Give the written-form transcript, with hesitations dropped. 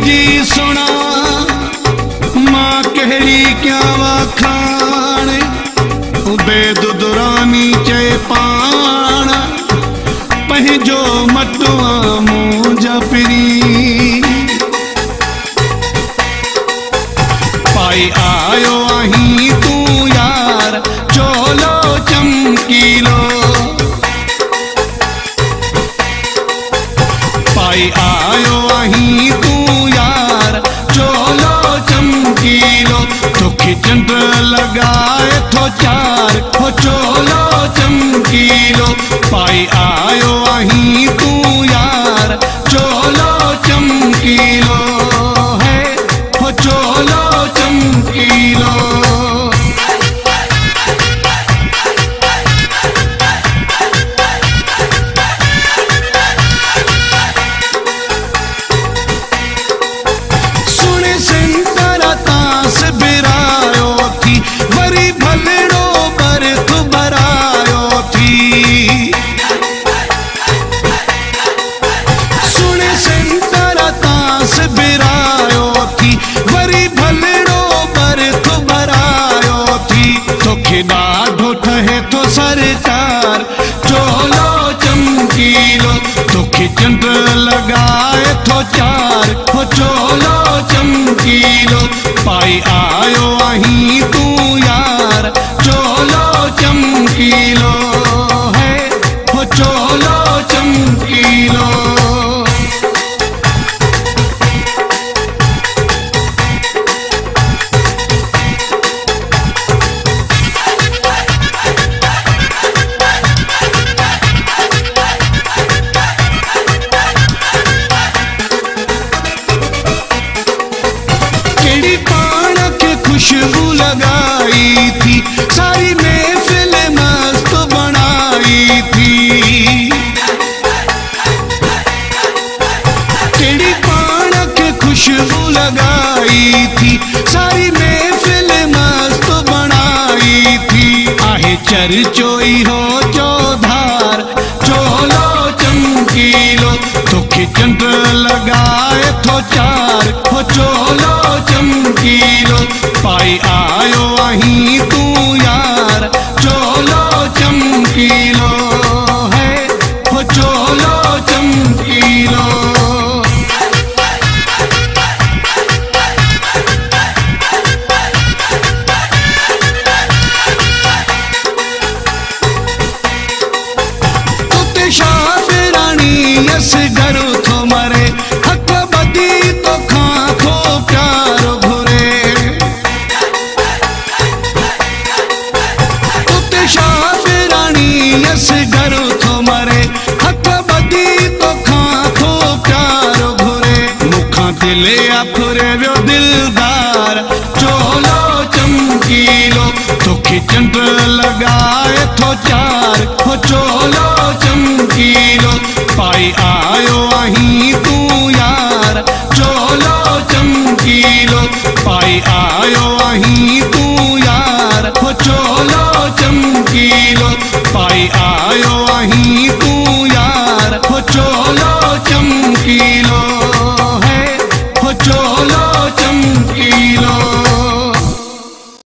जी सुना मां कहड़ी क्या वाखाण उबैद दुरानी चए पाण पंहिंजो मटुआ मुंहिंजा पिरी पाई आयो आहीं तूं यार चोलो चमकीलो पाई आयो आहीं तूं यार चोलो चमकीलो तोखे चंड लगाए थो चार हो चोलो चमकीलो पाई आयो आहीं तूं यार चोलो चमकीलो है हो चोलो चमकीलो ॾाढो ठहे थो सरकार चोलो चमकीलो तोखे चंड लगाए थो चार हो चोलो चमकीलो पाई आयो आहीं तूं यार चोलो चमकीलो है हो चोलो चमकीलो खुशबू लगाई थी सारी महफिल मस्त बनाई थी केड़ी पान के खुशबू लगाई थी सारी महफिल मस्त बनाई थी आहे चर्चोई हो चौधार चोलो चमकीलो तोखे चंड लगाए थो चार हो चोलो चमकीलो पाई आयो आहीं तूं यार चोलो चमकीलो है हो चोलो चमकीलो तुते शाह रानी यस घर थो मरे हक बदी तो खां थो प्यारो घर थो मरे हक बदी तो खां थो प्यारो घुरे मुखां दिले आफुरे वियो दिलदार चोलो चमकीलो तोखे चंड लगाए थो चार हो चोलो चमकीलो पाई आयो आहीं तूं यार चोलो चमकीलो पाई आयो आहीं तूं यार